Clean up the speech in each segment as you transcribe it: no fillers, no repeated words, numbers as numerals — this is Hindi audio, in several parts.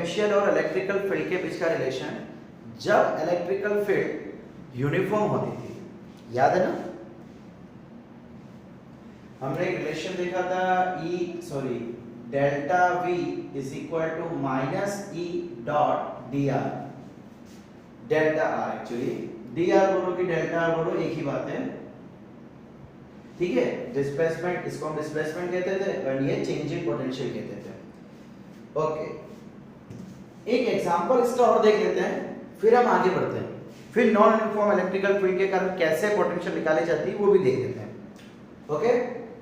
पोटेंशियल और इलेक्ट्रिकल फील्ड के बीच का रिलेशन जब इलेक्ट्रिकल फील्ड यूनिफॉर्म होती थी, याद है ना? हमने एक रिलेशन देखा था delta V is equal to minus E dot d r. Delta R actually d r बोलो कि डेल्टा R बोलो एक ही बात है, ठीक है। डिस्प्लेसमेंट, इसको हम डिस्प्लेसमेंट कहते थे और ये चेंजिंग पोटेंशियल कहते थे। ओके, एक एग्जांपल इसका और देख लेते हैं, फिर हम आगे बढ़ते हैं। फिर नॉन यूनिफॉर्म इलेक्ट्रिकल फील्ड के कारण कैसे पोटेंशियल निकाली जाती है वो भी देख लेते हैं। Okay,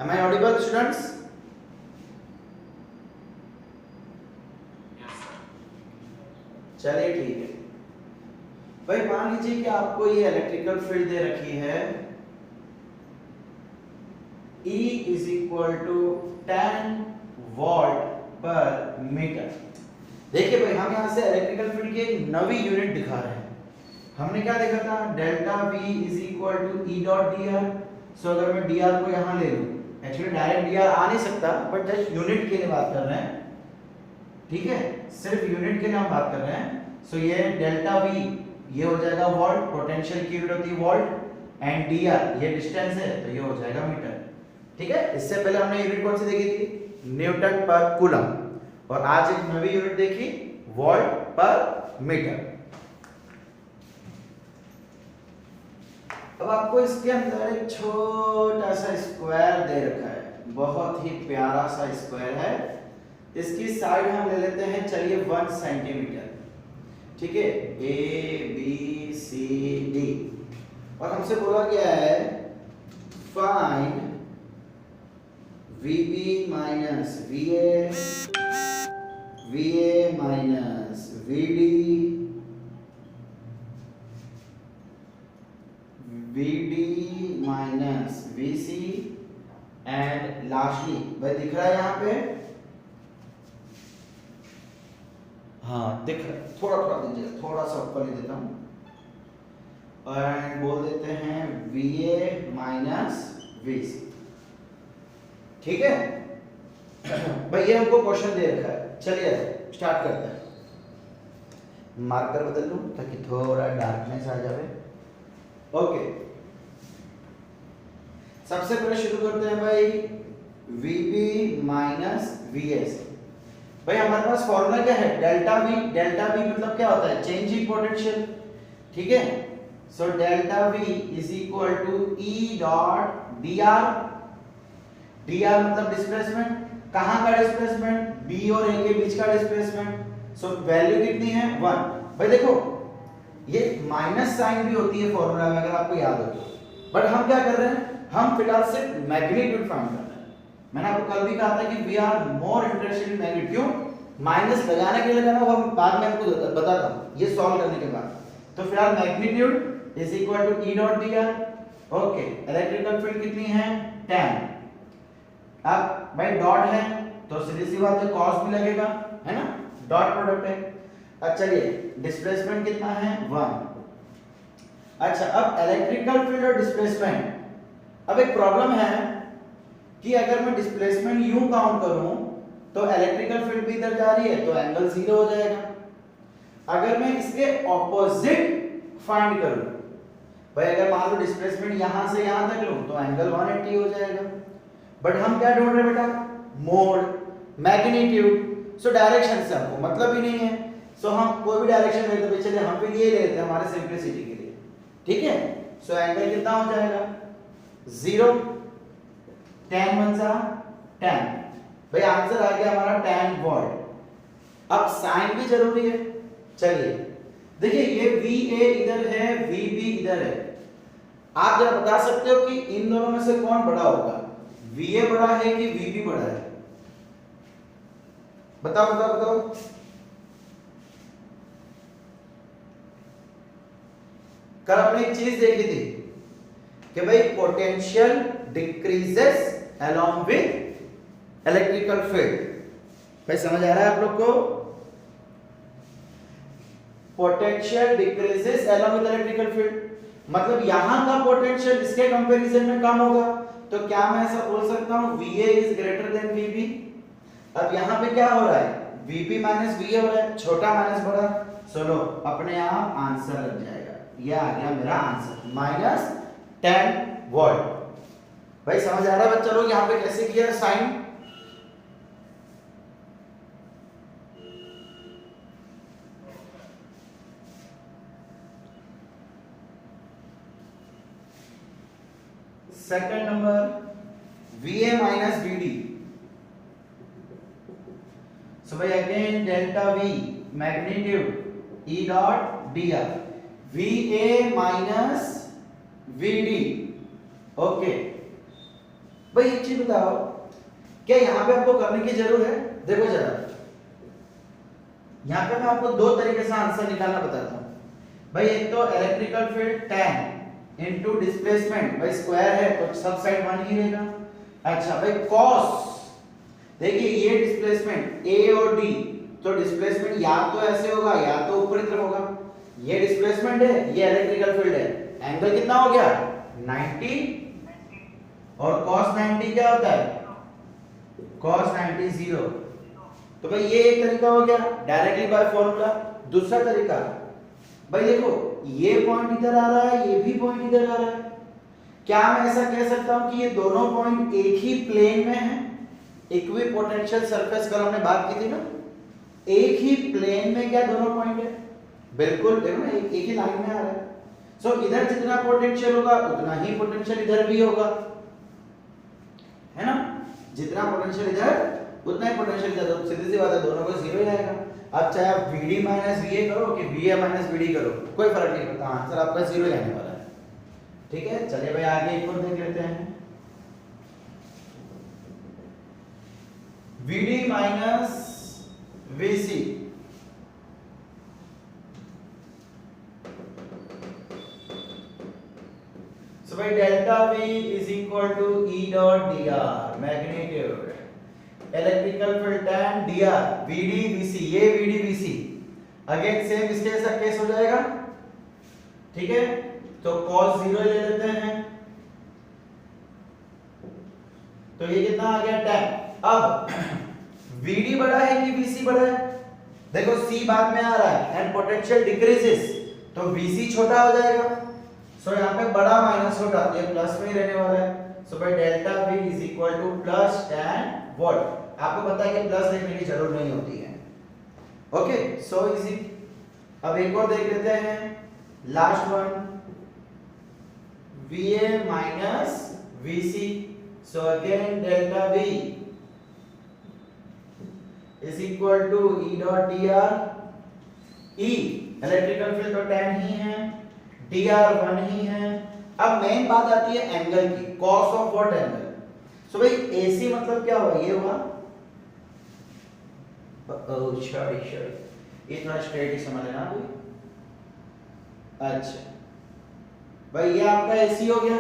am I audible students? चलिए ठीक है भाई, मान लीजिए कि आपको ये इलेक्ट्रिकल फील्ड दे रखी है E is equal to 10 volt per metre. देखिए भाई, हम यहाँ से इलेक्ट्रिकल फील्ड की एक नवी यूनिट दिखा रहे हैं। हमने क्या देखा था? Delta V is equal to E dot d r. So अगर मैं डी आर को यहाँ ले लूँ, एक्चुअली डायरेक्ट डी आर आ नहीं सकता, बट जस्ट यूनिट के लिए बात कर रहे हैं, ठीक है, सिर्फ यूनिट के लिए हम बात कर रहे हैं। सो ये डेल्टा V ये हो जाएगा वोल्ट, पोटेंशियल की यूनिट होती है वोल्ट, एंड डी आर ये डिस्टेंस है तो ये हो जाएगा मीटर, ठीक है। इससे पहले हमने यूनिट कौन सी देखी थी? न्यूटन पर कूलम, और आज एक नवी यूनिट देखी वोल्ट पर मीटर। अब आपको इसके अंदर एक छोटा सा स्क्वायर दे रखा है, बहुत ही प्यारा सा स्क्वायर है। इसकी साइड हम ले लेते हैं, चलिए 1 सेंटीमीटर, ठीक है, A B C D, और हमसे बोला गया है find VB minus VA, VA minus VD, VD minus VC, and lastly भाई दिख रहा है यहाँ पे? हाँ दिख रहा है, थोड़ा थोड़ा दीजिए, थोड़ा सा ऊपर ले देता हूँ, और बोल देते हैं VA माइनस VC, ठीक है भाई। ये हमको क्वेश्चन दे रखा है, चलिए स्टार्ट करते हैं। मार्कर बदल लूं ताकि थोड़ा डार्कनेस आ जाए। ओके, सबसे पहले शुरू करते हैं भाई VB माइनस VS। भाई हमारे पास फॉर्मूला क्या है? Delta V। डेल्टा V मतलब क्या होता है? चेंजिंग पोटेंशियल, ठीक है। So delta V is equal to E dot d r. D r मतलब डिस्प्लेसमेंट, कहां का डिस्प्लेसमेंट? B और A के बीच का डिस्प्लेसमेंट। सो वैल्यू कितनी है? 1। भाई देखो, ये माइनस साइन भी होती है फॉर्मूला में, अगर आपको याद हो तो, बट हम क्या कर रहे हैं? हम फिलहाल सिर्फ मैग्नीट्यूड फाइंड कर रहे हैं। मैंने आपको कल भी कहा था कि we are more interested in magnitude. क्यों? माइनस लगाने के लिए लगाना, वो हम बाद में आपको बताता हूं ये सॉल्व करने के बाद। तो फिलहाल magnitude is equal to E dot d r. Okay, electrical field कितनी है? 10। अब भाई डॉट है तो सीधी सी बात है कॉस भी लगेगा, है ना, डॉट प्रोडक्ट है। अब चलिए डिस्प्लेसमेंट कितना है? 1। अच्छा, अब इलेक्ट्रिकल फील्ड और डिस्प्लेसमेंट, अब एक प्रॉब्लम है कि अगर मैं डिस्प्लेसमेंट यूं काउंट करूं तो इलेक्ट्रिकल फील्ड भी इधर जा रही है तो एंगल 0 हो जाएगा। अगर मैं इसके ऑपोजिट फाइंड करूं, भाई अगर मान लो डिस्प्लेसमेंट यहां से यहां तक लूं तो एंगल 180 हो जाएगा। बट हम क्या ढूंढ रहे हैं बेटा? Mode, magnitude. सो डायरेक्शन से हमको मतलब ही नहीं है, सो हम कोई भी डायरेक्शन लेते हैं, चलिए हम भी ये ले लेते हैं हमारे सिंपलिसिटी के लिए, ठीक है। सो एंगल कितना हो जाएगा? 0। tan 1 सा 10, भाई आंसर आ गया हमारा 10 वोल्ट। अब साइन भी जरूरी है, चलिए देखिए ये VA इधर है, VB इधर है। आप जरा बता सकते हो कि इन दोनों में से कौन बड़ा होगा? VA बड़ा है कि VB बड़ा है? बताओ बताओ बताओ। कल आपने एक चीज देखी थी कि भाई potential decreases along with electrical field। भाई समझ आ रहा है आप लोग को? Potential decreases along with electrical field मतलब यहां का पोटेंशियल इसके कंपैरिजन में कम होगा, तो क्या मैं ऐसा बोल सकता हूं VA is greater than VB? अब यहां पे क्या हो रहा है? VP माइनस VA हो रहा है, छोटा माइनस बड़ा, चलो अपने आप आंसर लग जाएगा। ये आ गया मेरा आंसर -10 वोल्ट। भाई समझ आ रहा है बच्चा लोग यहाँ पे कैसे किया sign? Second number VA minus VD। So by again delta V magnitude E dot dr VA minus VD। Okay भाई एक चीज बताओ, क्या यहाँ पे आपको करने की जरूरत है? देखो जरा, यहाँ पे मैं आपको दो तरीके से आंसर निकालना बताता हूँ। भाई एक तो electrical field tan into displacement, भाई स्क्वायर है तो सब साइड 1 ही रहेगा। अच्छा भाई cos, देखिए ये डिस्प्लेसमेंट A और D, तो डिस्प्लेसमेंट या तो ऐसे होगा या तो ऊपरी तरफ होगा। ये डिस्प्लेसमेंट है, ये इलेक्ट्रिकल फील्ड है, एंगल कितना हो गया 90, और cos 90 क्या होता है? cos 90 0। तो भाई ये एक तरीका हो गया डायरेक्टली बाय फॉर्मूला। दूसरा तरीका, भाई देखो ये पॉइंट इधर आ रहा है, ये भी पॉइंट इधर आ रहा है, क्या मैं ऐसा कह सकता हूं कि ये दोनों पॉइंट एक ही प्लेन में हैं? इक्विपोटेंशियल सरफेस कल हमने बात की थी ना, एक ही प्लेन में क्या दोनों पॉइंट है? बिल्कुल, देखो ना एक ही लाइन में आ रहा है। सो इधर जितना पोटेंशियल होगा उतना ही पोटेंशियल इधर भी होगा, है ना? जितना पोटेंशियल इधर उतना ही पोटेंशियल इधर, तो सीधी सी बात है दोनों को जीरो ही आएगा। अब चाहे आप VD माइनस VA करो कि VA माइनस VD करो, कोई फर्क नहीं पड़ता, आंसर आपका जीरो ही आने वाला है। ठीक है, चलिए भाई आगे एक और देख लेते हैं। VD minus VC, so by delta V is equal to E dot dr magnitude electrical field tan dr VD VC, ये VD VC अगेन सेम इसके जैसा केस हो जाएगा। ठीक है, तो cos 0 ले लेते हैं, तो ये कितना आ गया tan। अब VD बड़ा है कि VC बड़ा है? देखो C बाद में आ रहा है एंड पोटेंशियल डिक्रीजेस, तो VC छोटा हो जाएगा। सो यहाँ पे बड़ा माइनस छोटा, ये प्लस में ही रहने वाला है। So by delta V is equal to plus tan volt. आपको पता है कि प्लस लिखने की जरूरत नहीं होती है। Okay, so easy. अब एक और देख लेते हैं, last one VA minus VC। So again delta V is equal to E dot dr। E electrical field तो tan ही है, dr 1 ही है। अब मेन बात आती है एंगल की, cos ऑफ व्हाट एंगल? सो भाई AC मतलब क्या हुआ? ये हुआ, ओह सॉरी ये थोड़ा स्ट्रेट ही समझ लेना भाई। अच्छा भाई ये आपका AC हो गया,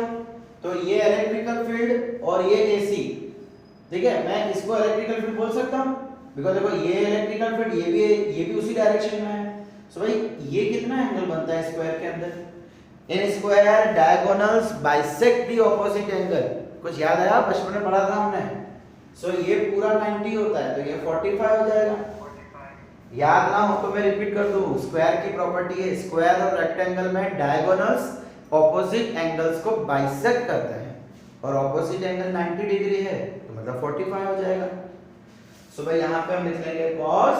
तो ये इलेक्ट्रिकल फील्ड और ये AC। ठीक है, मैं इसको इलेक्ट्रिकल फील्ड बोल सकता हूं बिकॉज़ देखो ये इलेक्ट्रिकल फील्ड, ये भी उसी डायरेक्शन में है। सो भाई ये कितना एंगल बनता है स्क्वायर के अंदर? In square diagonals bisect the opposite angle. कुछ याद आया? बचपन में पढ़ा था हमने। सो ये पूरा 90 होता है, तो ये 45 हो जाएगा। याद ना हो तो मैं रिपीट कर दूं, स्क्वायर की प्रॉपर्टी है, स्क्वायर और रेक्टेंगल में डायगोनल्स ऑपोजिट एंगल्स को बाइसेक्ट करते हैं, और ऑपोजिट एंगल 90 डिग्री है, तो मतलब 45 हो जाएगा। सो भाई यहाँ पे हम लिख लेंगे cos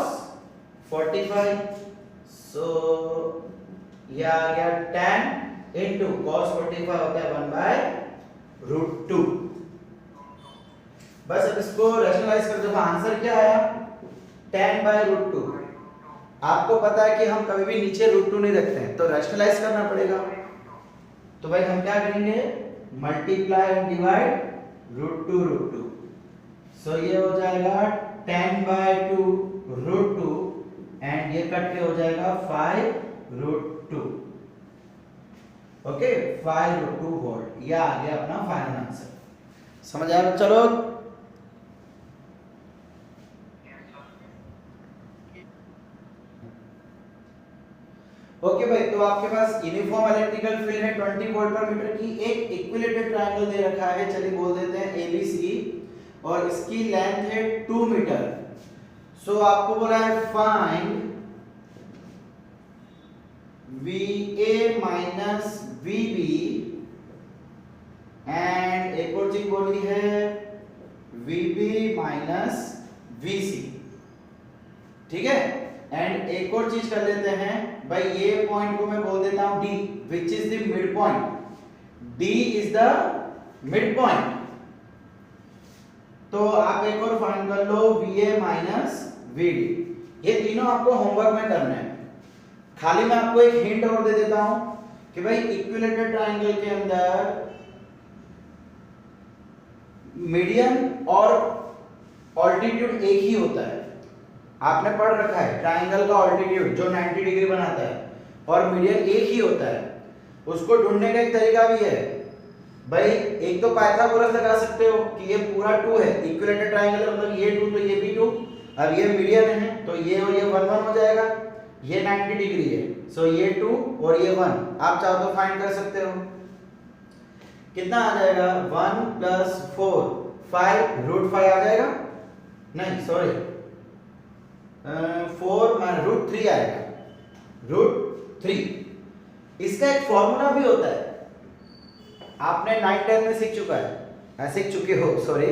45। सो ये आ गया tan इनटू cos 45 होता है 1/√2। बस अब इसको रैशनलाइज कर दो, आंसर क्या आया? tan/√2। आपको पता है कि हम कभी भी नीचे √2 नहीं रखते हैं, तो रैशनलाइज करना पड़ेगा। तो भाई हम क्या करेंगे? Multiply and divide √2। सो ये हो जाएगा 10/2√2 एंड ये कट के हो जाएगा 5√2। Okay, 5√2 volt. ये आ गया अपना फाइनल आंसर। समझ आया? चलो ओके भाई, तो आपके पास यूनिफॉर्म इलेक्ट्रिकल फील्ड है 20 वोल्ट पर मीटर की, एक इक्विलेटरल ट्रायंगल दे रखा है, चलिए बोल देते हैं ABC, और इसकी लेंथ है 2 मीटर। सो आपको बोला है find VA minus VB and एक और चीज बोली है VB माइनस VC, ठीक है। एंड एक और चीज कर लेते हैं भाई, ये पॉइंट को मैं बोल देता हूं D, which is the mid point. D is the mid point. तो आप एक और फाइंड कर लो VA माइनस VD। ये तीनों आपको होमवर्क में करना है। खाली मैं आपको एक हिंट और दे देता हूं कि भाई इक्विलेटरल ट्रायंगल के अंदर मीडियन और ऑल्टीट्यूड एक ही होता है। आपने पढ़ रखा है ट्रायंगल का ऑल्टीट्यूड जो 90 डिग्री बनाता है और मीडियन एक ही होता है। उसको ढूंढने का एक तरीका भी है भाई, एक तो पाइथागोरस लगा सकते हो कि ये पूरा 2 है, इक्विलेटरल ट्रायंगल मतलब ये 2 तो ये भी 2, अब ये मीडियन है तो ये और ये 1 1 हो जाएगा, ये 90 डिग्री है सो ये 2 और ये 1, आप चाहो तो फाइंड कर सकते हो। कितना आ जाएगा 1 प्लस 4 5 रूट 5 आ जाएगा, नहीं सॉरी 4 रूट 3 आएगा, रूट 3। इसका एक फॉर्मूला भी होता है, आपने 9 10 में सीख चुके हो सॉरी।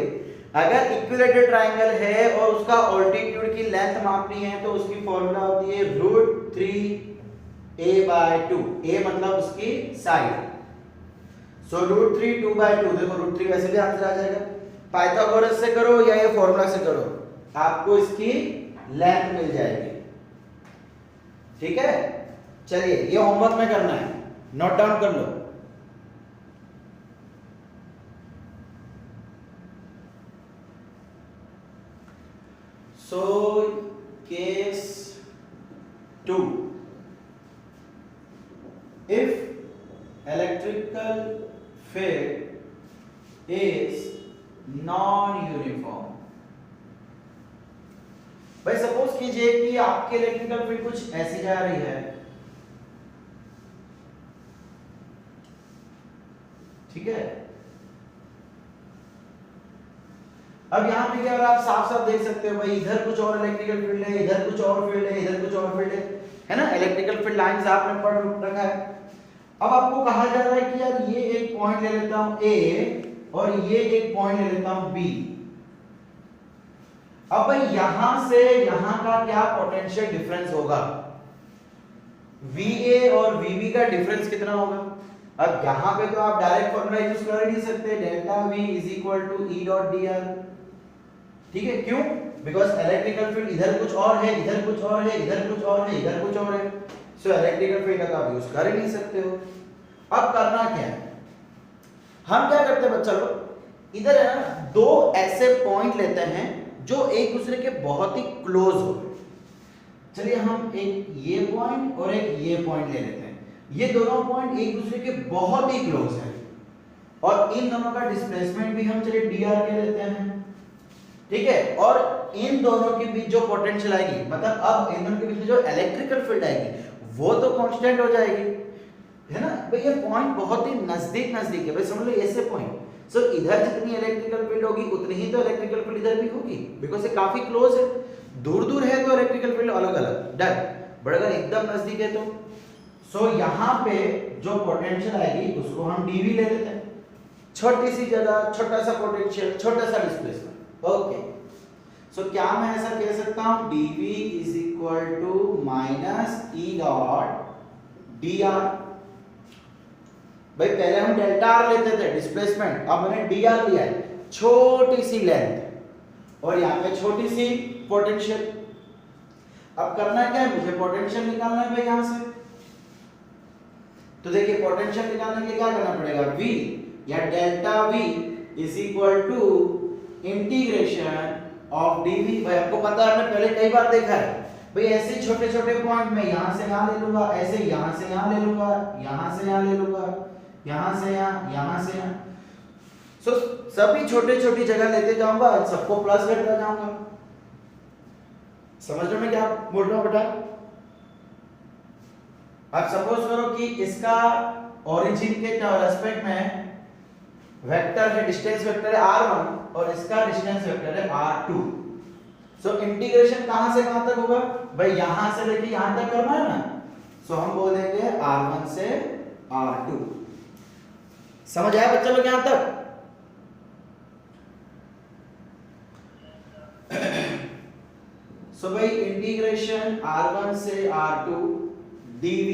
अगर इक्विलेटरल ट्रायंगल है और उसका ऑल्टीट्यूड की लेंथ मापनी है तो उसकी फॉर्मूला होती है रूट 3a/2, a मतलब उसकी साइड, सो रूट 3 2/2। देखो रूट 3 वैसे भी आंसर आ जाएगा। पाइथागोरस से करो या ये फॉर्मूला से करो, आपको इसकी लेंथ मिल जाएगी, ठीक है। चलिए ये होमवर्क में करना है, नोट डाउन कर लो। So case 2, if electrical field is non-uniform, भाई सपोज कीजिए कि आपके इलेक्ट्रिकल फील्ड कुछ ऐसी जा रही है, ठीक है। अब यहाँ पे क्या आप साफ साफ देख सकते हो भाई, इधर कुछ और इलेक्ट्रिकल फील्ड है, इधर कुछ और फील्ड है, इधर कुछ और फील्ड है ना। इलेक्ट्रिकल फील्ड लाइंस आपने पढ़ रखा है। अब आपको कहा जा रहा है कि यार ये एक पॉइंट ले लेता हूं A और ये एक पॉइंट ले लेता हूं B। अब भाई यहां से यहां का क्या पोटेंशियल डिफरेंस होगा, VA और VB का डिफरेंस कितना होगा। अब यहां पे तो आप डायरेक्ट फॉर्मूला यूज कर ही नहीं सकते, delta V is equal to E dot dr, ठीक है। क्यों, बिकॉज इलेक्ट्रिकल फील्ड इधर कुछ और है, इधर कुछ और है, इधर कुछ और है, इधर कुछ और है, सो इलेक्ट्रिकल फील्ड का आप यूज कर ही नहीं सकते हो। अब करना क्या है, हम क्या करते हैं बच्चा लोग, इधर है ना दो ऐसे पॉइंट लेते हैं जो एक दूसरे के बहुत ही क्लोज हो। चलिए हम एक ये पॉइंट और एक ये पॉइंट ले लेते हैं, ये दोनों पॉइंट एक दूसरे के बहुत ही क्लोज हैं और इन दोनों का डिस्प्लेसमेंट भी हम चलिए dr के लेते हैं, ठीक है। और इन दोनों के बीच जो पोटेंशियल आएगी, मतलब अब इन दोनों के बीच जो इलेक्ट्रिकल फील्ड आएगी वो तो कांस्टेंट हो जाएगी, है ना भाई। ये पॉइंट बहुत ही नजदीक नजदीक है भाई, समझ लो ऐसे पॉइंट। सो इधर जितनी इलेक्ट्रिकल फील्ड होगी उतनी ही तो इलेक्ट्रिकल फील्ड इधर भी होगी, बिकॉज़ ये काफी क्लोज है। दूर दूर है तो इलेक्ट्रिकल फील्ड अलग अलग, डन। बट अगर एकदम नजदीक है तो सो यहां पे जो पोटेंशियल आएगी उसको हम dv ले लेते हैं, छोटी सी जगह, छोटा सा पोटेंशियल, छोटा सा डिस्प्लेसमेंट, ओके। सो क्या मैं ऐसा कह सकता हूं dv is equal to minus e dot dr। भाई पहले हम डेल्टा r लेते थे डिस्प्लेसमेंट, अब मैंने dr लिया है, छोटी सी लेंथ और यहाँ पे छोटी सी पोटेंशियल। अब करना क्या है, मुझे पोटेंशियल निकालना है भाई यहाँ से। तो देखिए पोटेंशियल निकालने के लिए क्या करना पड़ेगा, v या delta v is equal to integration of dv। भाई आपको पता है, हमने पहले कई बार देखा है भाई, ऐसे छोटे छोटे पॉइंट में यहां से यहां ले लूंगा, ऐसे यहां से यहां ले लूंगा, यहां से यहां ले लूंगा, यहां से यहां, यहां से यहां। सो सभी छोटे छोटी जगह लेते जाऊंगा, सबको प्लस करता जाऊंगा। समझ रहे हो मैं क्या बोल रहा हूं बेटा। अब सपोज करो कि इसका ओरिजिन के रेस्पेक्ट में वेक्टर है, डिस्टेंस वेक्टर है r1 और इसका डिस्टेंस वेक्टर है r2। सो इंटीग्रेशन कहां से कहां तक होगा भाई, यहां से लेके यहां तक करना है ना, सो हम बोलेंगे R1 से R2। समझ आया बच्चे लोग यहां तक? सो भाई इंटीग्रेशन R1 से R2 dv,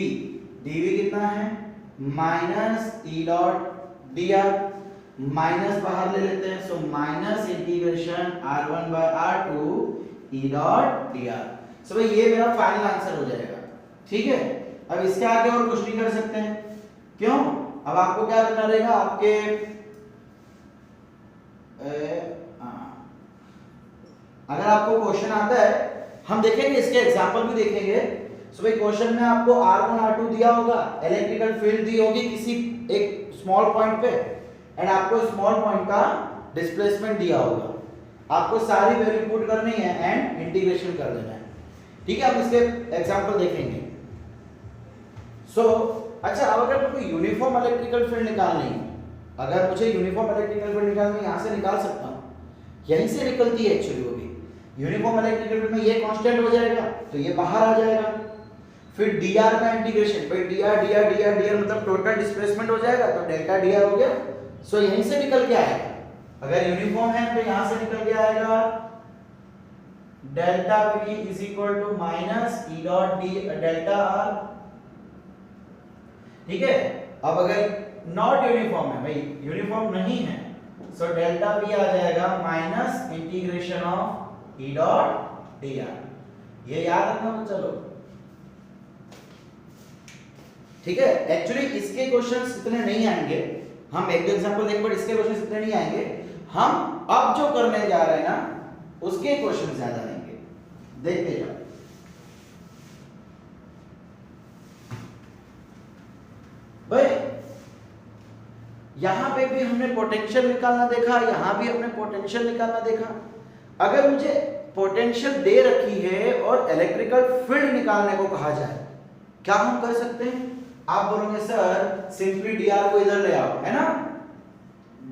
dv कितना है minus e dot dr, minus बाहर ले लेते हैं, so minus integration R1 by R2 e dot dr। So भाई ये मेरा फाइनल आंसर हो जाएगा, ठीक है। अब इसके आगे और कुछ नहीं कर सकते हैं, क्यों? अब आपको क्या करना रहेगा, आपके अगर आपको क्वेश्चन आता है, हम देखेंगे इसके एग्जांपल भी देखेंगे। सो भाई क्वेश्चन में आपको R1 R2 दिया होगा, इलेक्ट्रिकल फील्ड दी होगी किसी एक स्मॉल पॉइंट पे, एंड आपको स्मॉल पॉइंट का डिस्प्लेसमेंट दिया होगा, आपको सारी वैल्यू पुट करनी है एंड इंटीग्रेशन कर देना है, ठीक है। अब इसके एग्जांपल देखेंगे। सो अच्छा, अब अगर मुझे यूनिफॉर्म इलेक्ट्रिकल फील्ड निकालनी है, अगर मुझे यूनिफॉर्म इलेक्ट्रिकल फील्ड निकालनी है, यहां से निकाल सकता हूं, यहीं से निकलती है एक्चुअली वो भी। यूनिफॉर्म इलेक्ट्रिकल फील्ड में ये कांस्टेंट हो जाएगा तो ये बाहर आ जाएगा, फिर dr का इंटीग्रेशन, भाई dr मतलब टोटल डिस्प्लेसमेंट हो जाएगा, तो डेल्टा dr हो गया। सो यहीं से निकल के आएगा, अगर यूनिफॉर्म है तो यहां से निकल के आएगा delta v is equal to minus e dot d delta r, ठीक है। अब अगर नॉट यूनिफॉर्म है, भाई यूनिफॉर्म नहीं है, सो डेल्टा v आ जाएगा minus integration of E dot dr। ये याद रखना मत चलो, ठीक है। एक्चुअली इसके क्वेश्चंस इतने नहीं आएंगे, हम एक दो एग्जांपल देखें, बट इसके क्वेश्चंस इतने नहीं आएंगे। हम अब जो करने जा रहे हैं ना, उसके क्वेश्चन ज्यादा आएंगे, देखते जाओ। भाई यहां पे भी हमने पोटेंशियल निकालना देखा, यहां भी हमने पोटेंशियल निकालना देखा। अगर मुझे पोटेंशियल दे रखी है और इलेक्ट्रिकल फील्ड निकालने को कहा जाए, क्या हम कर सकते हैं? आप बोलोगे सर सिंपली dr को इधर ले आओ, है ना,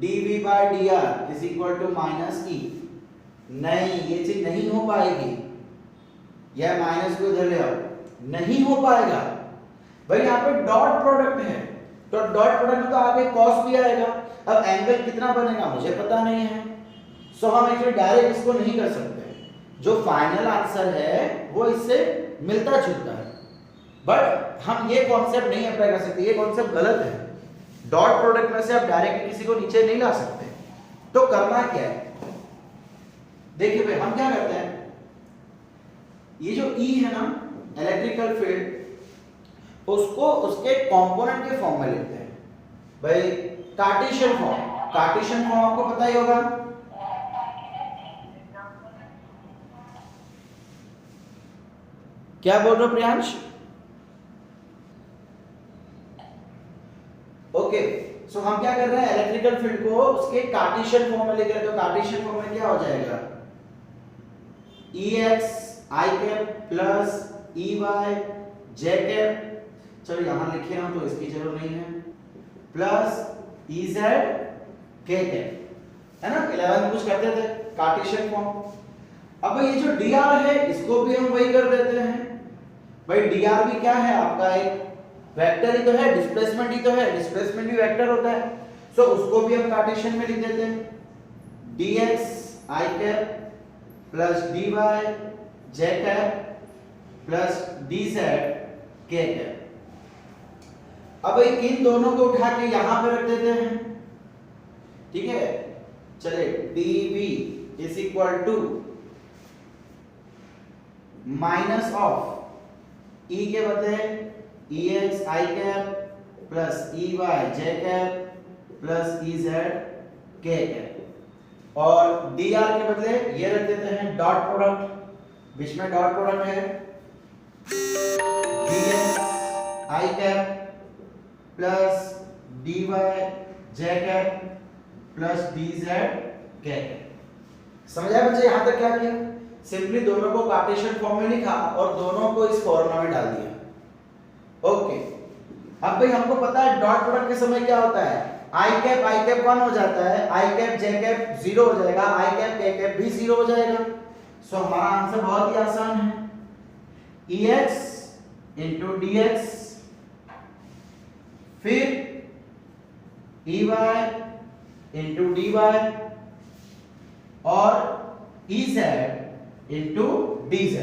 dv by dr is equal to minus e. नहीं, ये चीज नहीं हो पाएगी, यह माइनस को इधर ले आओ, नहीं हो पाएगा भाई। यहाँ पे डॉट प्रोडक्ट है, तो डॉट प्रोडक्ट में तो आगे कॉस भी आएगा। अब एंगल कितना बनेगा मुझे पता नहीं है, सो हम एक्चुअली डायरेक्ट इसको नहीं कर सकते। जो फाइनल आंसर है वो इससे मिलता जुलता है, बट हम ये कॉन्सेप्ट नहीं अप्लाई कर सकते, ये कॉन्सेप्ट गलत है। डॉट प्रोडक्ट में से आप डायरेक्टली किसी को नीचे नहीं ला सकते। तो करना क्या है, देखिए भाई हम क्या करते हैं, ये जो E है ना इलेक्ट्रिकल फील्ड, उसको उसके कंपोनेंट के फॉर्म में लिखते हैं भाई, कार्टेशियन फॉर्म। कार्टेशियन फॉर्म आपको पता ही होगा, क्या बोल रहे हो प्रियांश? ओके, सो हम क्या कर रहे हैं, इलेक्ट्रिकल फील्ड को उसके कार्टेशियन फॉर्म में लिख रहे हैं। तो कार्टेशियन फॉर्म में क्या हो जाएगा, Ex i cap plus Ey j cap, चलो यहां लिखे ना तो इसकी जरूरत नहीं है, प्लस Ez k कैप, है ना। 11 में कुछ करते थे कार्टेशियन फॉर्म। अब ये जो dr है इसको भी हम वही कर देते हैं भाई। dr भी क्या है आपका, एक वेक्टर ही तो है, डिस्प्लेसमेंट ही तो है, डिस्प्लेसमेंट भी वेक्टर होता है। सो उसको भी हम कार्टेशियन में लिख देते हैं, dx i cap plus dy j cap plus dz k cap. अब इन दोनों को उठा के यहां पे रख देते हैं, ठीक है। चले dv is equal to minus of e के बदले ex i cap plus ey j cap plus ez k cap, और dr के बदले ये रख देते हैं डॉट प्रोडक्ट, बीच में डॉट प्रोडक्ट है, dx i cap plus dy j cap plus dz k cap. समझा बच्चे यहां तक क्या किया, सिंपली दोनों को कार्टेशियन फॉर्म में लिखा और दोनों को इस फॉर्मूला में डाल दिया। ओके, अब भाई हमको पता है डॉट प्रोडक्ट के समय क्या होता है, i कैप 1 हो जाता है, i कैप j कैप 0 हो जाएगा, i कैप k कैप भी 0 हो जाएगा। सो हमारा आंसर बहुत ही आसान है, Ex into dx, फिर Ey into dy और Ez into dz।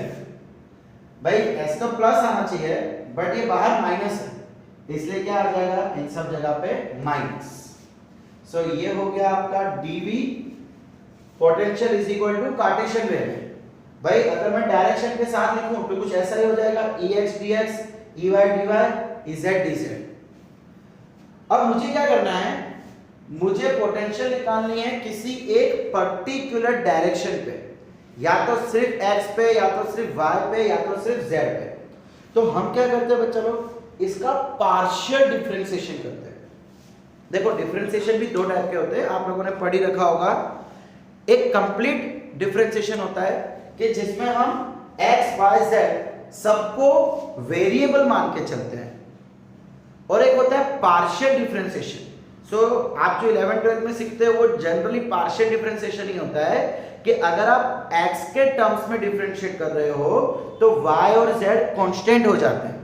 भाई s तो प्लस आना चाहिए बट ये बाहर माइनस है, इसलिए क्या आ जाएगा इन सब जगह पे माइनस। सो ये हो गया आपका dv potential is equal to Cartesian way में। भाई अगर मैं डायरेक्शन के साथ लिखूं तो कुछ ऐसा ही हो जाएगा, Ex dx, Ey dy, Ez dz। अब मुझे क्या करना है, मुझे पोटेंशियल निकालनी है किसी एक पर्टिकुलर डायरेक्शन पे, या तो सिर्फ x पे, या तो सिर्फ y पे, या तो सिर्फ z पे। तो हम क्या करते हैं बच्चा लोग, इसका पार्शियल डिफरेंशिएशन करते हैं। देखो डिफरेंशिएशन भी दो टाइप के होते हैं, आप लोगों ने पढ़ ही रखा होगा। एक कंप्लीट डिफरेंशिएशन होता है कि जिसमें हम x y z सबको वेरिएबल मान के चलते हैं, और एक होता है पार्शियल डिफरेंशिएशन। सो आप जो 11th-12th में सीखते हो वो जनरली पार्शियल डिफरेंशिएशन ही होता है कि अगर आप x के टर्म्स में डिफरेंशिएट कर रहे हो तो y और z कांस्टेंट हो जाते हैं,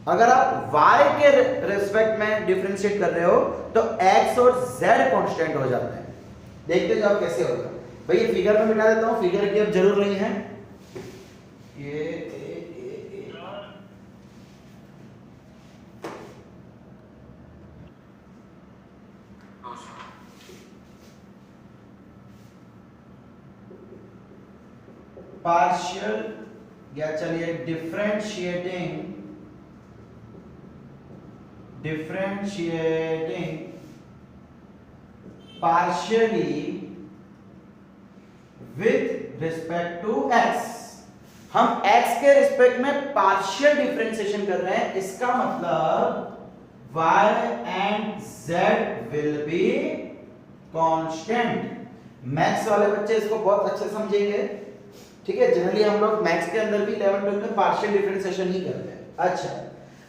अगर आप y के रिस्पेक्ट में डिफरेंशिएट कर रहे हो तो x और z कांस्टेंट हो जाते हैं। देखते जाओ कैसे होगा। भाई ये फिगर में मिटा देता हूं, फिगर की अब जरूर नहीं है। ये पार्शियल या चलिए differentiating partially with respect to x। हम x के रिस्पेक्ट में पार्शियल डिफरेंशिएशन कर रहे हैं, इसका मतलब y and z will be constant. Maths वाले बच्चे इसको बहुत अच्छे समझेंगे, ठीक है। जनरली हम लोग मैथ्स के अंदर भी 11th-12th में पार्शियल डिफरेंशिएशन ही करते हैं। अच्छा,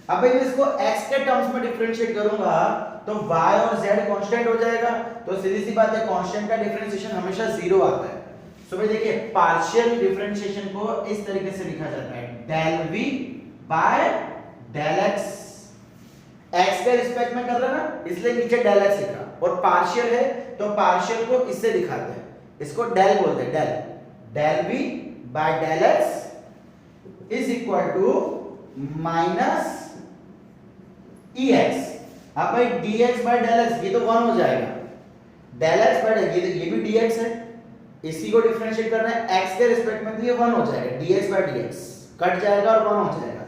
अब मैं इसको x के टर्म्स में डिफरेंशिएट करूंगा तो y और z कांस्टेंट हो जाएगा, तो सीधी सी बात है कांस्टेंट का डिफरेंशिएशन हमेशा जीरो आता है। सो भाई देखिए पार्शियल डिफरेंशिएशन को इस तरीके से लिखा जाता है, del v by del x। x के रिस्पेक्ट में कर रहा ना, इसलिए नीचे del x लिखा, और पार्शियल है तो पार्शियल को इससे दिखाते हैं, इसको del बोलते हैं, del v by del x is equal to minus ex। अब भाई dx by del x ये तो 1 हो जाएगा, del x by ये भी dx है, इसी को डिफरेंशिएट करना है x के रिस्पेक्ट में, तो ये 1 हो जाएगा, dx by dx कट जाएगा और 1 हो जाएगा।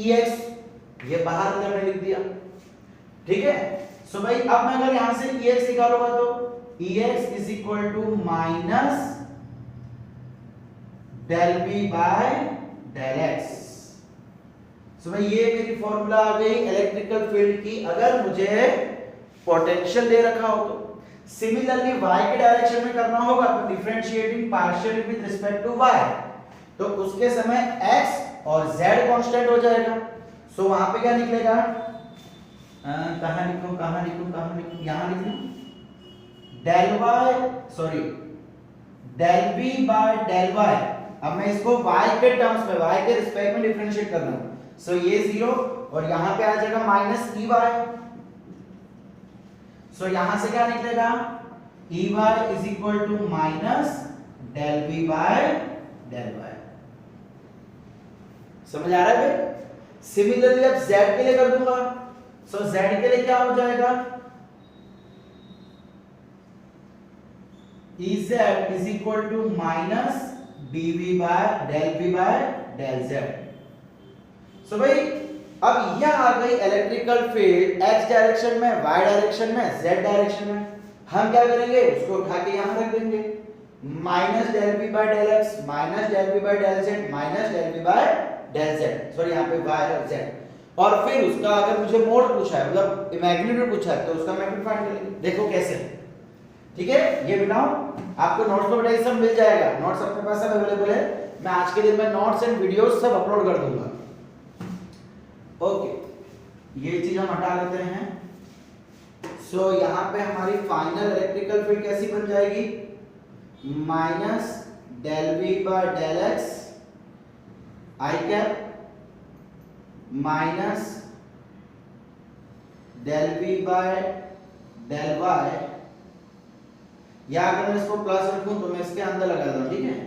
ex ये बाहर अंदर में लिख दिया, ठीक है। सो भाई अब मैं अगर यहां से ex निकालूंगा तो ex is equal to minus del v by del x। सो भाई ये मेरी फॉर्मूला आ गई इलेक्ट्रिकल फील्ड की, अगर मुझे पोटेंशियल दे रखा हो तो। सिमिलरली y के डायरेक्शन में करना होगा तो differentiating partially with respect to y, तो उसके समय x और z कांस्टेंट हो जाएगा। सो वहां पे क्या निकलेगा, कहां लिखूं, यहां लिख लूं, del y sorry del v by del y। अब मैं इसको y के टर्म्स में, y के रिस्पेक्ट में डिफरेंशिएट कर रहा हूं, सो ये 0 और यहां पे आ जाएगा माइनस ey। सो यहां से क्या निकलेगा, ey is equal to minus del v by del y। समझ आ रहा है भाई। सिमिलरली अब z के लिए कर दूंगा, सो z के लिए क्या हो जाएगा, Ez is equal to minus dv by del v by del z। सो भाई अब यह आ गई इलेक्ट्रिकल फील्ड x डायरेक्शन में, y डायरेक्शन में, z डायरेक्शन में। हम क्या करेंगे, उसको उठा के यहां रख देंगे, minus del v by del x minus del v by del z minus del v by del z, sorry यहां पे y और z। और फिर उसका अगर मुझे मोड पूछा है, मतलब इमेजिनरी पूछा है, तो उसका मैग्नीट्यूड फाइंड करेंगे। देखो कैसे, ठीक है। ये बनाओ, आपको नोट्स पे बताइए सब मिल जाएगा, नोट्स अपने पास सब अवेलेबल है। मैं आज के दिन में नोट्स एंड वीडियोस सब अपलोड कर दूंगा। ओके, ये चीज हम हटा लेते हैं। सो यहाँ पे हमारी फाइनल इलेक्ट्रिकल फील्ड कैसी बन जाएगी, minus del we by del x i cap minus del we by del y, या अगर मैं इसको प्लस रखूं तो मैं इसके अंदर लगा दूं, ठीक है,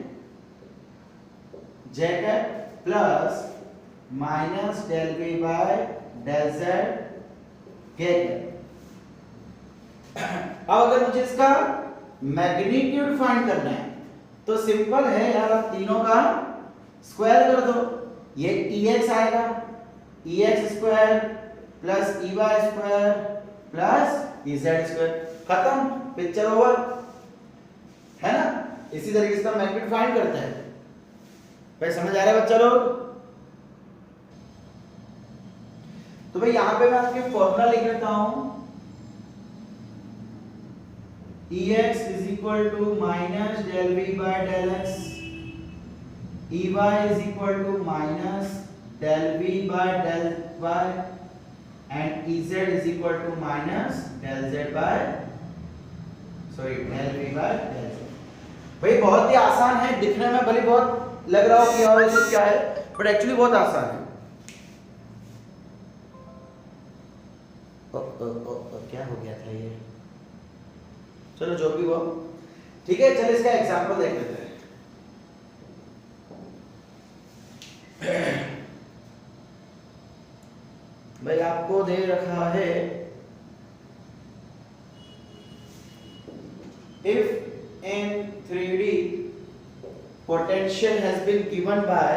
j cap plus minus del we by del z के कैप। अब अगर मुझे इसका मैग्नीट्यूड फाइंड करना है तो सिंपल है यार, आप तीनों का स्क्वायर कर दो, ये ex आएगा, ex square plus ey square plus ez square, खत्म, पिक्चर ओवर, है ना। इसी तरीके से मैग्नीट्यूड फाइंड करते हैं। भाई समझ आ रहा है बच्चा लोग? तो भाई यहां पे मैं आपके फॉर्मूला लिख लेता हूं, ex is equal to minus del v by del x, ey is equal to minus del v by del y, and ez is equal to minus del z by del v by del z। भाई बहुत ही आसान है, दिखने में भले बहुत लग रहा हो कि और ये क्या है, बट एक्चुअली बहुत आसान है। क्या हो गया था ये, चलो जो भी हुआ ठीक है। चलो इसका एग्जांपल देख लेते हैं। भाई आपको दे रखा है, if in 3D potential has been given by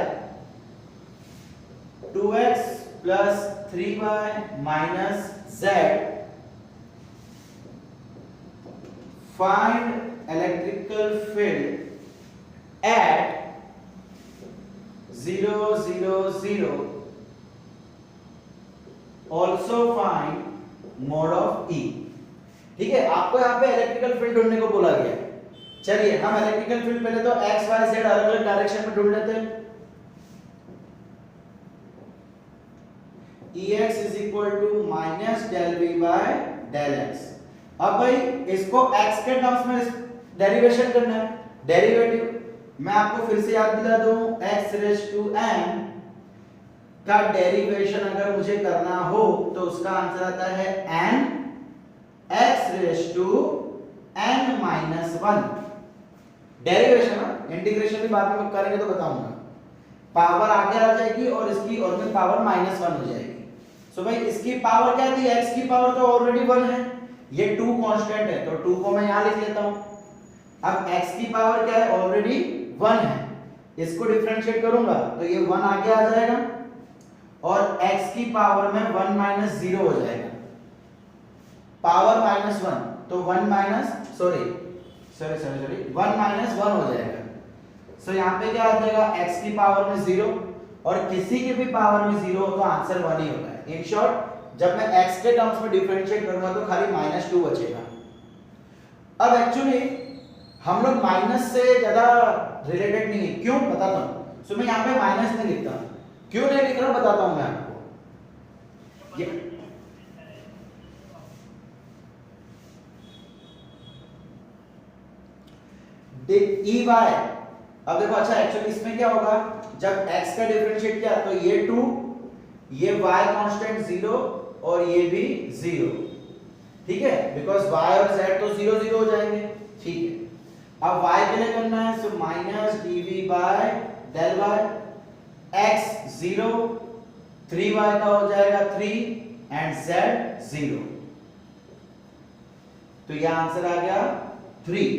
2x plus 3y minus z, find electrical field at 0 0 0, also find mod of E। ठीक है, आपको यहाँ पे इलेक्ट्रिकल फील्ड ढूंढने को बोला गया है। चलिए हम इलेक्ट्रिकल फील्ड पहले तो x y z अलग अलग डायरेक्शन में ढूंढ लेते हैं। Ex is equal to minus del v by del x। अब भाई इसको x के टर्म्स में डेरिवेशन करना है, डेरिवेटिव मैं आपको फिर से याद दिला दूं, x रेज़ टू n का डेरिवेशन अगर मुझे करना हो तो उसका आंसर आता है n x raise to n minus 1। Derivation, integration भी बाद में करेंगे तो बताऊंगा। पावर आगे आ जाएगी और इसकी और में पावर माइनस 1 हो जाएगी। सो भाई इसकी पावर क्या थी, x की पावर तो ऑलरेडी 1 है, ये 2 कांस्टेंट है तो 2 को मैं यहां लिख लेता हूं। अब x की पावर क्या है, ऑलरेडी 1 है, इसको डिफरेंशिएट करूंगा तो ये 1 आगे आ जाएगा और x की पावर में 1 माइनस 0 हो जाएगा, पावर माइनस 1 तो 1 माइनस 1 माइनस 1 हो जाएगा। सो यहाँ पे क्या आ जाएगा, x की पावर में 0 और किसी की भी पावर में 0 हो तो आंसर 1 ही होगा। इन शॉर्ट जब मैं x के टर्म्स में डिफरेंशिएट करूंगा तो खाली -2 बचेगा। अब एक्चुअली हम लोग माइनस से ज्यादा रिलेटेड नहीं है, क्यों बताता हूं। सो मैं यहाँ पे माइनस नहीं लिखता, क्यों नहीं लिख रहा बताता हूं मैं आपको। ये ई वाई, अब देखो अच्छा एक्चुअली इसमें क्या होगा, जब x का डिफरेंशिएट किया तो ये 2, ये y कांस्टेंट 0 और ये भी 0, ठीक है, बिकॉज y और z तो 0 0 हो जाएंगे। ठीक है, अब y के लिए करना है, so minus dv by del y, x 0, 3y का हो जाएगा 3 एंड z 0, तो यह आंसर आ गया 3।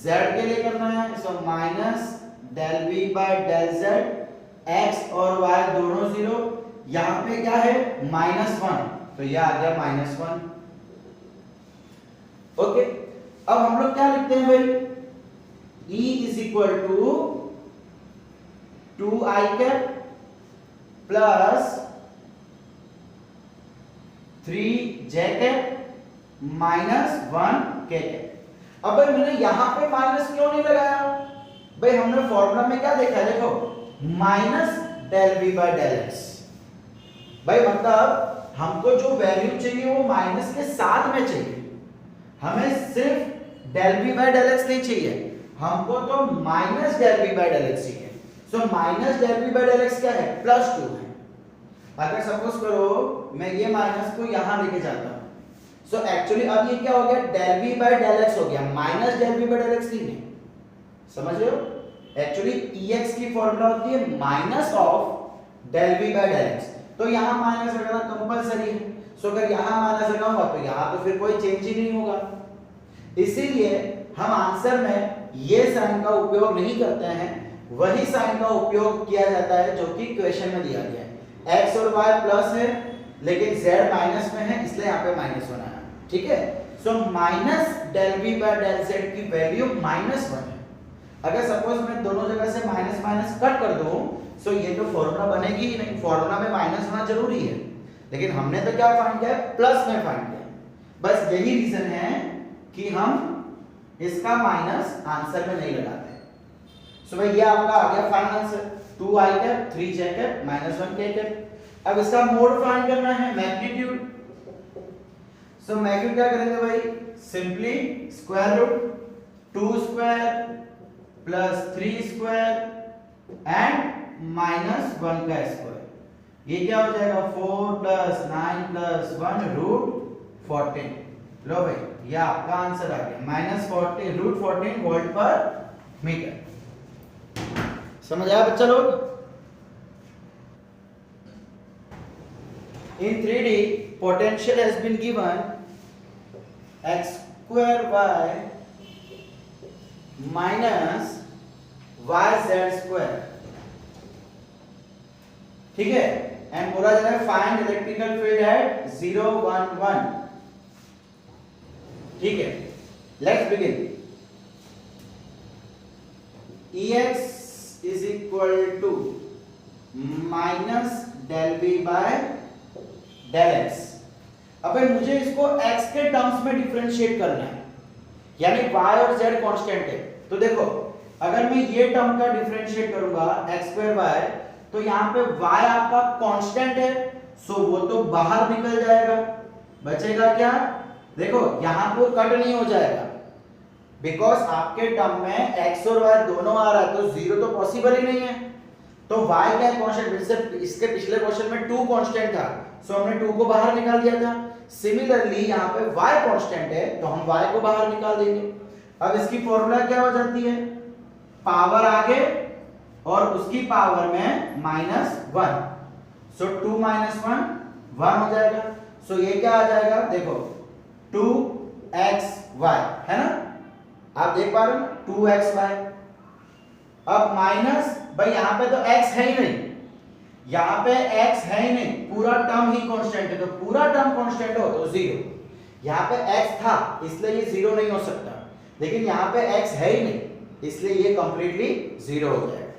z के लिए करना है, so minus del v by del z, x और y दोनों 0, यहां पे क्या है -1 तो यह आ गया -1। ओके, अब हम लोग क्या लिखते हैं भाई, E is equal to 2i cap plus 3j cap minus 1k cap. अब भाई मैंने यहां पे माइनस क्यों नहीं लगाया, भाई हमने फॉर्मूला में क्या देखा है, देखो minus del we by del x. भाई मतलब हमको जो वैल्यू चाहिए वो माइनस के साथ में चाहिए, हमें सिर्फ del we by del x नहीं चाहिए, हमको तो minus del we by del X चाहिए। So minus del we by del X क्या है, +2 है। अगर सपोज करो मैं ये माइनस को यहां लेके जाता हूं, सो एक्चुअली अब ये क्या हो गया, del we by del x हो गया, minus del we by del x नहीं है। समझ रहे हो, एक्चुअली ex की फॉर्मूला होती है minus of del we by del x, तो यहां माइनस लगाना कंपलसरी है। सो अगर यहां माइनस लगाऊंगा तो यहां तो फिर कोई चेंज ही नहीं होगा, इसीलिए हम आंसर में ये साइन का उपयोग नहीं करते हैं, वही साइन का उपयोग किया जाता है जो कि क्वेश्चन में दिया गया है। x और y प्लस है लेकिन z माइनस में है, इसलिए यहाँ पे माइनस बनाया, ठीक है। So minus del v by del z की वैल्यू -1 है। अगर सपोज मैं दोनों जगह से माइनस माइनस कट कर दूं, सो ये तो फॉर्मूला बनेगी ही नहीं, फॉर्मूला में माइनस होना जरूरी है, लेकिन हमने तो क्या फाइंड किया है, प्लस में फाइंड किया। बस यही रीजन है कि हम इसका माइनस आंसर में नहीं लगाते। सो भाई ये आपका आ गया final answer, 2i cap 3j cap -1k cap. अब इसका मोड फाइंड करना है, मैग्नीट्यूड। सो मैग्नीट्यूड क्या करेंगे भाई, simply square root 2 square plus 3 square and -1 का स्क्वायर, ये क्या हो जाएगा 4 प्लस 9 प्लस 1 रूट 14। लो भाई ये आपका आंसर आ गया, -40 रूट 14 वोल्ट पर मीटर। समझ आया बच्चा लोग। In 3D potential has been given x square y minus yz square, ठीक है, एंड बोला जा रहा है फाइंड इलेक्ट्रिकल फील्ड एट 0 1 1, ठीक है। Let's begin. Ex is equal to minus del v by del x। अब मुझे इसको x के टर्म्स में डिफरेंशिएट करना है, यानी y और z कांस्टेंट है। तो देखो अगर मैं ये टर्म का डिफरेंशिएट करूंगा x स्क्वायर y, तो यहाँ पे y आपका कांस्टेंट है, सो वो तो बाहर निकल जाएगा, बचेगा क्या, देखो यहाँ पर कट नहीं हो जाएगा, बिकॉज आपके टर्म में x और y दोनों आ रहा है, तो जीरो तो पॉसिबल ही नहीं है। तो y क्या है, कांस्टेंट, इसके पिछले क्वेश्चन में 2 कांस्टेंट था, सो हमने 2 को बाहर निकाल दिया था। सिमिलरली यहाँ पे y कांस्टेंट है, तो हम y को बाहर निकाल देंगे। अब इसकी फॉर्मूला क्या हो जाती है, पावर आगे और उसकी पावर में -1, सो 2 - 1 1 हो जाएगा। सो ये क्या आ जाएगा, देखो 2xy है ना, आप देख पा रहे हो 2xy। अब माइनस, भाई यहाँ पे तो x है ही नहीं, यहाँ पे x है ही नहीं, पूरा टर्म ही कांस्टेंट है, तो पूरा टर्म कांस्टेंट हो तो 0। यहाँ पे x था इसलिए ये 0 नहीं हो सकता, लेकिन यहाँ पे x है ही नहीं इसलिए ये कंप्लीटली 0 हो जाएगा,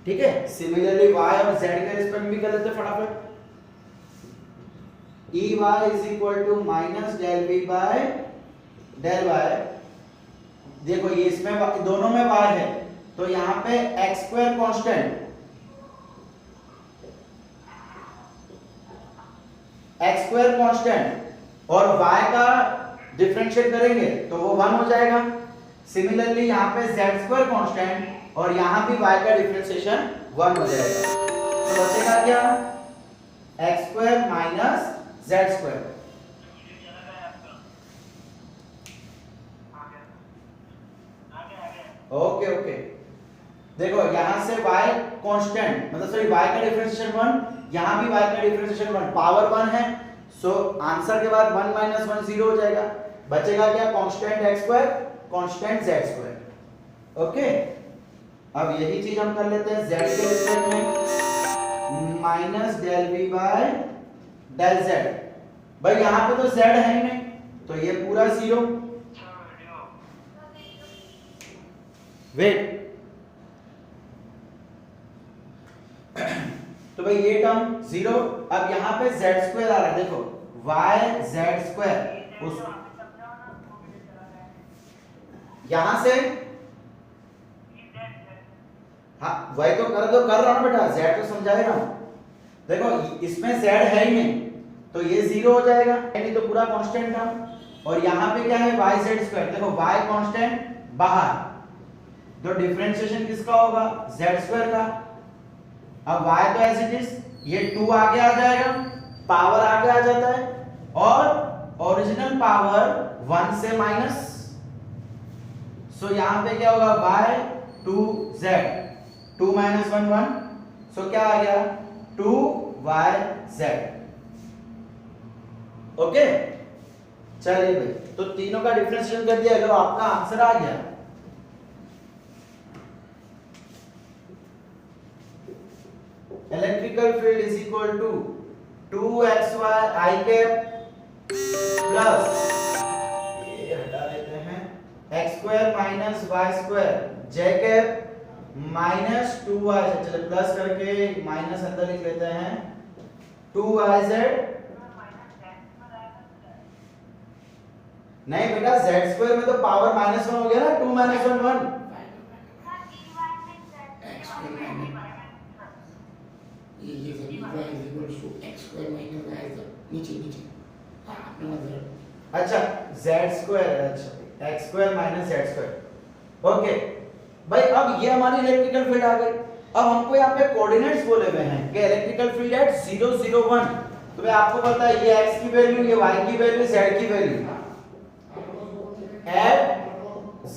ठीक है। सिमिलरली y और z के रिस्पेक्ट में भी कर लेते फटाफट। Ey is equal to minus del v by del y। देखो ये इसमें दोनों में y है, तो यहाँ पे x square constant, x square constant और y का डिफरेंशिएट करेंगे तो वो 1 हो जाएगा। सिमिलरली यहाँ पे z स्क्वायर कांस्टेंट और यहाँ भी y का डिफरेंशिएशन 1 हो जाएगा, तो बचेगा क्या, x square minus z square. Okay okay, देखो यहां से y कांस्टेंट, मतलब सॉरी y का डिफरेंशिएशन 1, यहां भी y का डिफरेंशिएशन 1, पावर 1 है, सो आंसर के बाद 1 - 1 0 हो जाएगा, बचेगा क्या, constant x square constant z square. Okay, अब यही चीज हम कर लेते हैं z के रिस्पेक्ट में, minus del v by del z। भाई यहां पे तो z है ही नहीं, तो ये पूरा 0, वेट, तो भाई ये टर्म 0। अब यहाँ पे z स्क्वायर आ रहा है, देखो y z स्क्वायर, उस यहां से, हाँ वही तो कर रहा हूं बेटा, z तो समझा ही रहा हूं। देखो इसमें z है ही नहीं, तो ये 0 हो जाएगा, यानी तो पूरा कांस्टेंट टर्म, और यहाँ पे क्या है y z स्क्वायर, देखो y कांस्टेंट बाहर, तो डिफरेंशिएशन किसका होगा, z² का। अब y तो एज इट इज, ये 2 आगे आ जाएगा, पावर आगे आ जाता है, और ओरिजिनल पावर 1 से माइनस, सो यहां पे क्या होगा, y 2z, 2 - 1 1, सो क्या आ गया 2yz। ओके, चलिए भाई, तो तीनों का डिफरेंशिएशन कर दिया, लो आपका आंसर आ गया। Electrical field is equal to 2xy I cap plus, ये हटा देते हैं, x² - y² j cap minus 2y, चलो प्लस करके माइनस अंदर लिख लेते हैं, 2yz। नहीं बेटा, z² में तो पावर -1 हो गया ना, 2 - 1 1। ये सभी y is equal to x² minus y, नीचे नीचे आपने मतलब, अच्छा z², अच्छा x² - z²। ओके भाई, अब ये हमारी इलेक्ट्रिकल फील्ड आ गई। अब हमको यहाँ पे कोऑर्डिनेट्स बोले हुए हैं कि इलेक्ट्रिकल फील्ड एट 0 0 1, तो भाई आपको पता है ये x की वैल्यू, ये y की वैल्यू, z की वैल्यू एट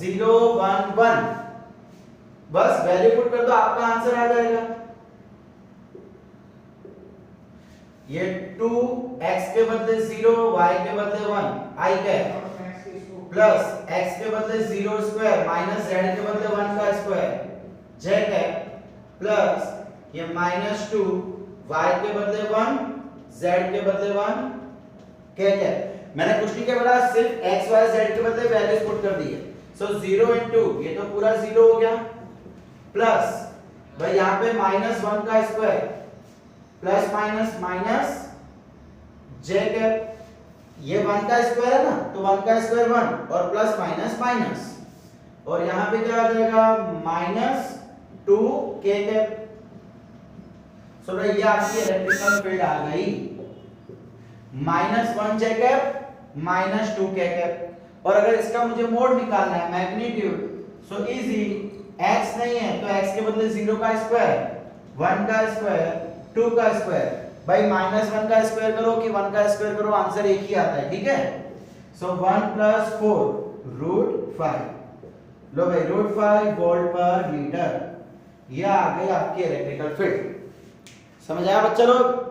0 1 1, बस वैल्यू पुट कर दो, आपका आंसर आ जाएगा। ये 2 x के बदले 0, y के बदले 1 I कैप प्लस x के बदले 0² माइनस z के बदले 1 का स्क्वायर j कैप प्लस ये -2 y के बदले 1 z के बदले 1 k कैप। मैंने कुछ नहीं किया बेटा, सिर्फ x y z के बदले वैल्यूज पुट कर दी है। सो 0 into ये तो पूरा 0 हो गया, प्लस भाई यहाँ पे -1 का square plus minus minus j cap, ये 1 का स्क्वायर है ना, तो 1 का स्क्वायर 1 और प्लस माइनस माइनस, और यहां पे क्या आ जाएगा -2 k कैप। सो भाई ये आपकी इलेक्ट्रिकल फील्ड आ गई, -1 j कैप -2 k कैप। और अगर इसका मुझे मोड निकालना है, मैग्नीट्यूड, सो इजी, x नहीं है तो x के बदले 0 का स्क्वायर, 1 का स्क्वायर, 2 का स्क्वायर, भाई -1 का स्क्वायर करो कि 1 का स्क्वायर करो, आंसर एक ही आता है, ठीक है। सो 1 + 4 √5, लो भाई √5 वोल्ट पर मीटर, ये आ गई आपकी इलेक्ट्रिकल फील्ड। समझ आया बच्चा लोग?